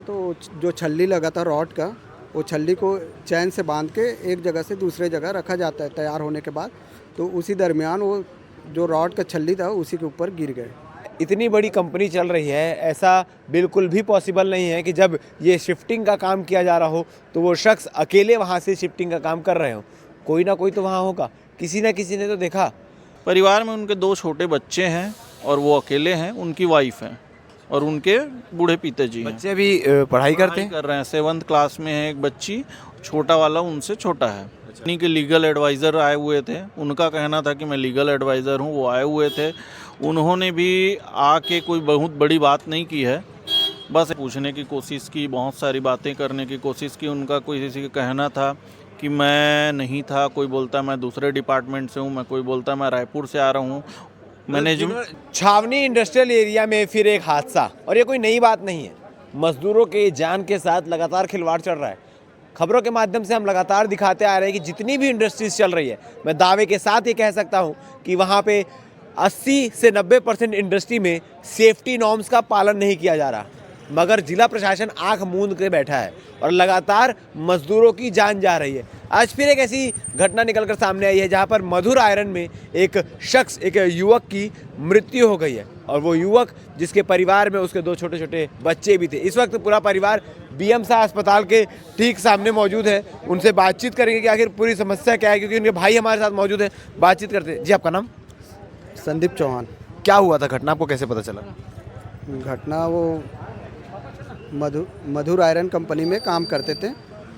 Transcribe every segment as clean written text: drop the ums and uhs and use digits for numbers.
तो जो छल्ली लगा था रॉड का, वो छल्ली को चैन से बांध के एक जगह से दूसरे जगह रखा जाता है तैयार होने के बाद। तो उसी दरमियान वो जो रॉड का छल्ली था उसी के ऊपर गिर गए। इतनी बड़ी कंपनी चल रही है, ऐसा बिल्कुल भी पॉसिबल नहीं है कि जब ये शिफ्टिंग का काम किया जा रहा हो तो वो शख्स अकेले वहाँ से शिफ्टिंग का काम कर रहे हो। कोई ना कोई तो वहाँ होगा, किसी ना किसी ने तो देखा। परिवार में उनके 2 छोटे बच्चे हैं और वो अकेले हैं, उनकी वाइफ हैं और उनके बूढ़े पिताजी हैं। बच्चे अभी पढ़ाई करते हैं? कर रहे हैं, 7th क्लास में है एक बच्ची, छोटा वाला उनसे छोटा है। इन्हीं के लीगल एडवाइज़र आए हुए थे, उनका कहना था कि मैं लीगल एडवाइज़र हूँ, वो आए हुए थे। उन्होंने भी आके कोई बहुत बड़ी बात नहीं की है, बस पूछने की कोशिश की, बहुत सारी बातें करने की कोशिश की। उनका कोई किसी का कहना था कि मैं नहीं था, कोई बोलता मैं दूसरे डिपार्टमेंट से हूँ, मैं कोई बोलता मैं रायपुर से आ रहा हूँ। मैनेजमेंट छावनी इंडस्ट्रियल एरिया में फिर एक हादसा, और ये कोई नई बात नहीं है। मजदूरों के जान के साथ लगातार खिलवाड़ चल रहा है। खबरों के माध्यम से हम लगातार दिखाते आ रहे हैं कि जितनी भी इंडस्ट्रीज चल रही है, मैं दावे के साथ ये कह सकता हूँ कि वहाँ पे 80 से 90% इंडस्ट्री में सेफ्टी नॉर्म्स का पालन नहीं किया जा रहा, मगर जिला प्रशासन आंख मूंद के बैठा है और लगातार मजदूरों की जान जा रही है। आज फिर एक ऐसी घटना निकलकर सामने आई है जहां पर मधुर आयरन में एक शख्स, एक युवक की मृत्यु हो गई है, और वो युवक जिसके परिवार में उसके 2 छोटे छोटे बच्चे भी थे। इस वक्त पूरा परिवार बीएम शाह अस्पताल के ठीक सामने मौजूद है। उनसे बातचीत करेंगे कि आखिर पूरी समस्या क्या है, क्योंकि उनके भाई हमारे साथ मौजूद है। बातचीत करते हैं। जी, आपका नाम? संदीप चौहान। क्या हुआ था, घटना आपको कैसे पता चला? घटना वो मधुर आयरन कंपनी में काम करते थे।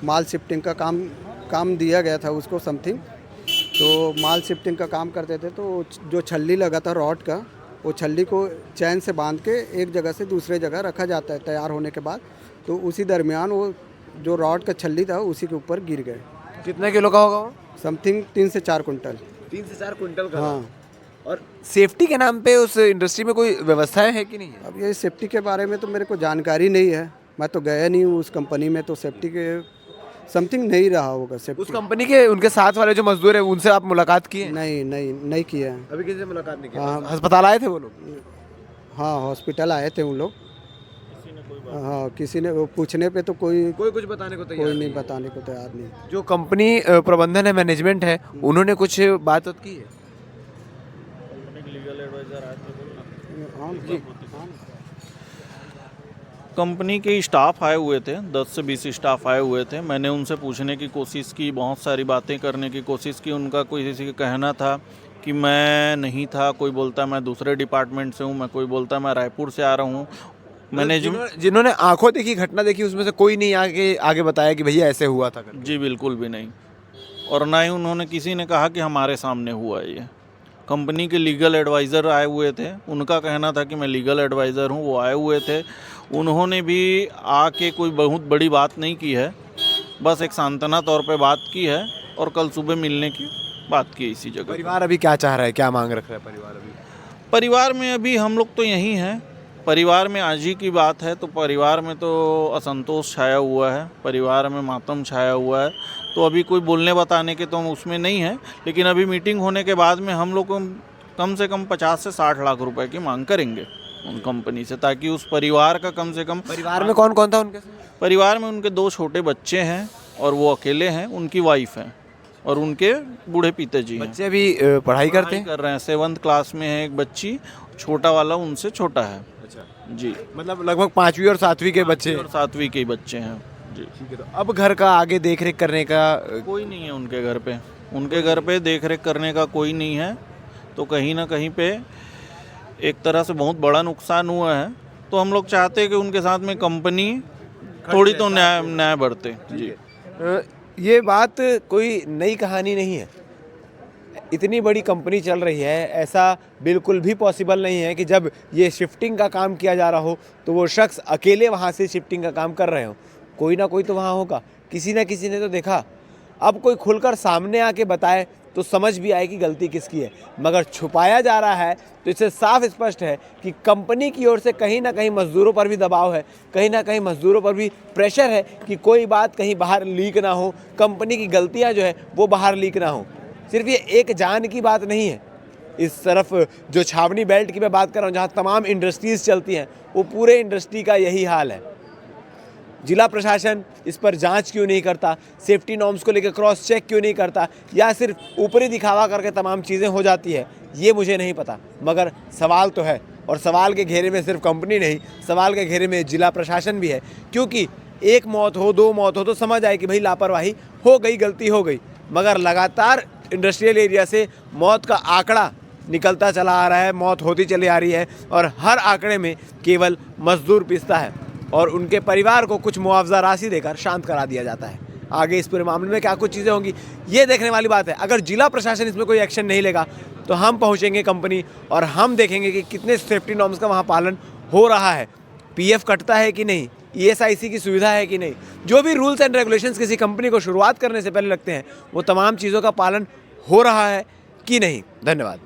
माल शिफ्टिंग का काम दिया गया था उसको समथिंग। तो माल शिफ्टिंग का काम करते थे, तो जो छल्ली लगा था रॉड का, वो छल्ली को चैन से बांध के एक जगह से दूसरे जगह रखा जाता है तैयार होने के बाद। तो उसी दरमियान वो जो रॉड का छल्ली था उसी के ऊपर गिर गए। कितने किलो का होगा वो? समथिंग 3 से 4 कुंटल। 3 से 4 क्विंटल का। हाँ। और सेफ्टी के नाम पे उस इंडस्ट्री में कोई व्यवस्थाएं है कि नहीं है? अब ये सेफ्टी के बारे में तो मेरे को जानकारी नहीं है, मैं तो गया नहीं हूँ उस कंपनी में, तो सेफ्टी के समथिंग नहीं रहा होगा उस सेफ्टी। कंपनी के उनके साथ वाले जो मजदूर है उनसे आप मुलाकात की है? नहीं किया है। अभी किसी से मुलाकात नहीं की? हाँ। अस्पताल आए थे वो लोग? हाँ, हॉस्पिटल आए थे उन लोग। हाँ, किसी ने वो पूछने पे तो कोई कुछ बताने को तैयार कोई नहीं बताने को तैयार नहीं। जो कंपनी प्रबंधन है, मैनेजमेंट है, उन्होंने कुछ बात की है? हाँ जी। कंपनी के स्टाफ आए हुए थे, 10 से 20 स्टाफ आए हुए थे। मैंने उनसे पूछने की कोशिश की, बहुत सारी बातें करने की कोशिश की। उनका कोई किसी का कहना था कि मैं नहीं था, कोई बोलता मैं दूसरे डिपार्टमेंट से हूँ, मैं कोई बोलता मैं रायपुर से आ रहा हूँ। मैनेजमेंट जिन्होंने आंखों देखी घटना देखी, उसमें से कोई नहीं आगे बताया कि भैया ऐसे हुआ था करके? जी बिल्कुल भी नहीं, और ना ही उन्होंने किसी ने कहा कि हमारे सामने हुआ है ये। कंपनी के लीगल एडवाइज़र आए हुए थे, उनका कहना था कि मैं लीगल एडवाइज़र हूँ, वो आए हुए थे। उन्होंने भी आके कोई बहुत बड़ी बात नहीं की है, बस एक सांत्वना तौर पे बात की है और कल सुबह मिलने की बात की इसी जगह। परिवार अभी क्या चाह रहा है, क्या मांग रख रहा है परिवार अभी? परिवार में अभी हम लोग तो यहीं हैं। परिवार में आज ही की बात है तो परिवार में तो असंतोष छाया हुआ है, परिवार में मातम छाया हुआ है। तो अभी कोई बोलने बताने के तो हम उसमें नहीं है, लेकिन अभी मीटिंग होने के बाद में हम लोग को कम से कम 50 से 60 लाख रुपए की मांग करेंगे उन कंपनी से, ताकि उस परिवार का कम से कम। परिवार में कौन कौन था उनके? परिवार में उनके 2 छोटे बच्चे हैं और वो अकेले हैं, उनकी वाइफ हैं और उनके बूढ़े पिताजी हैं। बच्चे अभी पढ़ाई करते हैं? कर रहे हैं, 7th क्लास में है एक बच्ची, छोटा वाला उनसे छोटा है। अच्छा जी, मतलब लगभग 5वीं और 7वीं के बच्चे और 7वीं के ही बच्चे हैं। जी, ठीक है। तो अब घर का आगे देख रेख करने का कोई नहीं है उनके घर पे, उनके घर पे देख रेख करने का कोई नहीं है। तो कहीं ना कहीं पे एक तरह से बहुत बड़ा नुकसान हुआ है। तो हम लोग चाहते हैं कि उनके साथ में कंपनी थोड़ी तो न्याय बरते। जी, ये बात कोई नई कहानी नहीं है। इतनी बड़ी कंपनी चल रही है, ऐसा बिल्कुल भी पॉसिबल नहीं है कि जब ये शिफ्टिंग का काम किया जा रहा हो तो वो शख्स अकेले वहाँ से शिफ्टिंग का काम कर रहे हो। कोई ना कोई तो वहाँ होगा, किसी ना किसी ने तो देखा। अब कोई खुलकर सामने आके बताए तो समझ भी आए कि गलती किसकी है, मगर छुपाया जा रहा है तो इससे साफ स्पष्ट है कि कंपनी की ओर से कहीं ना कहीं मजदूरों पर भी दबाव है, कहीं ना कहीं मजदूरों पर भी प्रेशर है कि कोई बात कहीं बाहर लीक ना हो, कंपनी की गलतियां जो है वो बाहर लीक ना हो। सिर्फ ये एक जान की बात नहीं है, इस तरफ जो छावनी बेल्ट की मैं बात कर रहा हूँ, जहाँ तमाम इंडस्ट्रीज़ चलती हैं, वो पूरे इंडस्ट्री का यही हाल है। जिला प्रशासन इस पर जांच क्यों नहीं करता, सेफ्टी नॉर्म्स को लेकर क्रॉस चेक क्यों नहीं करता, या सिर्फ ऊपरी दिखावा करके तमाम चीज़ें हो जाती है, ये मुझे नहीं पता। मगर सवाल तो है, और सवाल के घेरे में सिर्फ कंपनी नहीं, सवाल के घेरे में जिला प्रशासन भी है। क्योंकि एक मौत हो, 2 मौत हो तो समझ आए कि भाई लापरवाही हो गई, गलती हो गई, मगर लगातार इंडस्ट्रियल एरिया से मौत का आंकड़ा निकलता चला आ रहा है, मौत होती चली आ रही है, और हर आंकड़े में केवल मजदूर पिसता है और उनके परिवार को कुछ मुआवजा राशि देकर शांत करा दिया जाता है। आगे इस पूरे मामले में क्या कुछ चीज़ें होंगी, ये देखने वाली बात है। अगर जिला प्रशासन इसमें कोई एक्शन नहीं लेगा तो हम पहुंचेंगे कंपनी और हम देखेंगे कि कितने सेफ्टी नॉर्म्स का वहाँ पालन हो रहा है, पीएफ कटता है कि नहीं, ईएसआईसी की सुविधा है कि नहीं, जो भी रूल्स एंड रेगुलेशंस किसी कंपनी को शुरुआत करने से पहले लगते हैं, वो तमाम चीज़ों का पालन हो रहा है कि नहीं। धन्यवाद।